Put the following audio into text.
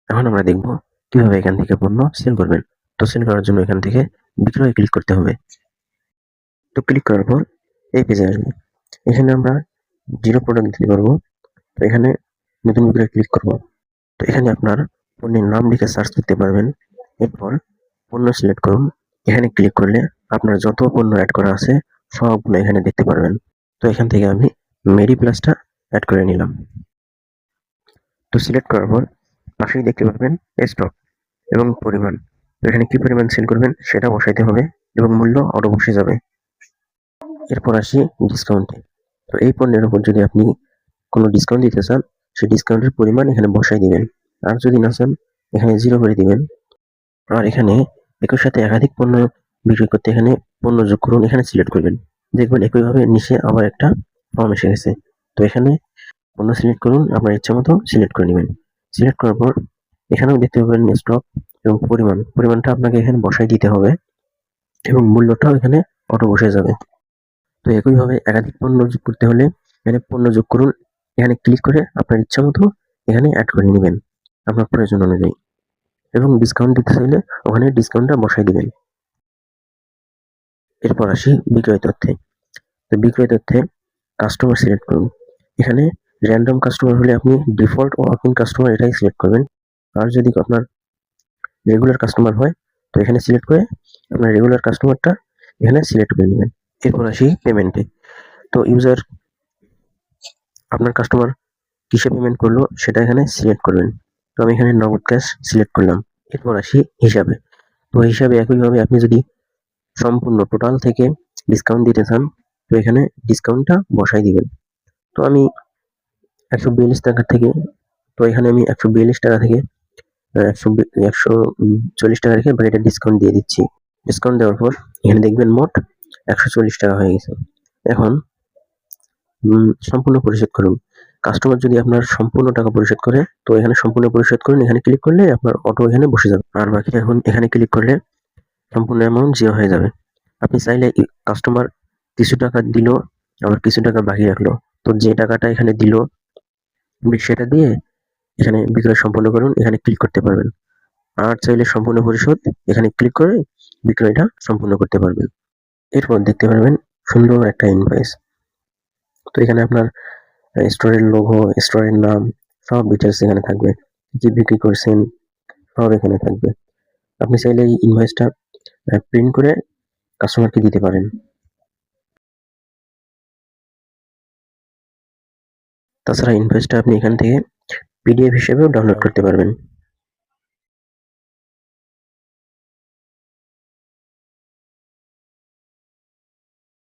এখন আমরা দেখব কিভাবে এখান থেকে পণ্য সেল করবেন। তো সেল করার জন্য এখান থেকে বিক্রয় ক্লিক করতে হবে। তো ক্লিক করার পর এই পেজে আসবে। এখানে আমরা জিরো প্রোডাক্ট দিতে পারবো। তো এখানে নতুন বিক্রয় ক্লিক করব। তো এখানে আপনার পণ্যের নাম লিখে সার্চ করতে পারবেন। এরপর পণ্য সিলেক্ট করুন। এখানে ক্লিক করলে আপনার যত পণ্য অ্যাড করা আছে সবগুলো এখানে দেখতে পারবেন। তো এখান থেকে আমি মেডি প্লাসটা অ্যাড করে নিলাম। তো সিলেক্ট করার পর পাশেই দেখতে পারবেন স্টক এবং পরিমাণ। তো এখানে কি পরিমাণ সেল করবেন সেটা বসাইতে হবে এবং মূল্য অটো বসে যাবে। এরপর আসি ডিসকাউন্টে। তো এই পণ্যের উপর যদি আপনি কোনো ডিসকাউন্ট দিতে চান, সেই ডিসকাউন্টের পরিমাণ এখানে বসাই দিবেন। আর যদি না চান এখানে 0 করে দিবেন। আর এখানে একই সাথে একাধিক পণ্য বিক্রি করতে এখানে পণ্য যোগ করুন, এখানে সিলেক্ট করবেন। দেখবেন একইভাবে নিচে আবার একটা ফর্ম এসে গেছে। তো এখানে পণ্য সিলেক্ট করুন, আপনার ইচ্ছা মতো সিলেক্ট করে নেবেন। সিলেক্ট করার পর এখানেও দেখতে পাবেন স্টক এবং পরিমাণটা আপনাকে এখানে বসাই দিতে হবে এবং মূল্যটাও এখানে অটো বসে যাবে। তো একইভাবে একাধিক পণ্য যোগ করতে হলে এখানে পণ্য যোগ করুন, এখানে ক্লিক করে আপনার ইচ্ছা মতো এখানে অ্যাড করে নেবেন আপনার প্রয়োজন অনুযায়ী এবং ডিসকাউন্ট দিতে চাইলে ওখানে ডিসকাউন্টটা বসাই দিবেন। এরপর আসি বিক্রয় তথ্যে। তো বিক্রয় তথ্যে কাস্টমার সিলেক্ট করুন। এখানে র্যান্ডম কাস্টমার হলে আপনি ডিফল্ট ওয়াক ইন কাস্টমার এটাই সিলেক্ট করবেন। আর যদি আপনার রেগুলার কাস্টমার হয় তো এখানে সিলেক্ট করে আপনার রেগুলার কাস্টমারটা এখানে সিলেক্ট করে নেবেন। এরপর আসি পেমেন্টে। তো ইউজার আপনার কাস্টমার কিসে পেমেন্ট করলো সেটা এখানে সিলেক্ট করবেন। তো আমি এখানে নগদ ক্যাশ সিলেক্ট করলাম। এরপর আসি হিসাবে। তো হিসাবে একইভাবে আপনি যদি সম্পূর্ণ টোটাল থেকে ডিসকাউন্ট দিতে চান তো এখানে ডিসকাউন্টটা বসাই দিবেন। তো আমি 142 টাকা থেকে, তো এখানে আমি 142 টাকা থেকে 140 টাকা রেখে বাকিটা ডিসকাউন্ট দিয়ে দিচ্ছি। ডিসকাউন্ট দেওয়ার পর এখানে দেখবেন মোট 140 টাকা হয়ে গেছে। এখন সম্পূর্ণ পরিশোধ করুন। কাস্টমার যদি আপনার সম্পূর্ণ টাকা পরিশোধ করে তো এখানে সম্পূর্ণ পরিশোধ করুন, এখানে ক্লিক করলে আপনার অটো এখানে বসে যাবে। আর বাকি এখন এখানে ক্লিক করলে সম্পূর্ণ অ্যামাউন্ট 0 হয়ে যাবে। আপনি চাইলে কাস্টমার কিছু টাকা দিল আবার কিছু টাকা বাকি রাখলো। তো যে টাকাটা এখানে দিল আপনি সেটা দিয়ে এখানে বিক্রয় সম্পন্ন করুন, এখানে ক্লিক করতে পারবেন। আর চাইলে সম্পূর্ণ পরিশোধ এখানে ক্লিক করে বিক্রয়টা সম্পূর্ণ করতে পারবেন। এরপর দেখতে পারবেন সুন্দর একটা ইনভয়েস। তো এখানে আপনার স্টোরের লোগো, স্টোরের নাম সব ডিটেলস এখানে থাকবে। কি বিক্রি করছেন সব এখানে থাকবে। আপনি চাইলে এই ইনভয়েসটা প্রিন্ট করে কাস্টমারকে দিতে পারেন। তাছাড়া ইনভয়েসটা আপনি এখান থেকে পিডিএফ হিসেবেও ডাউনলোড করতে পারবেন।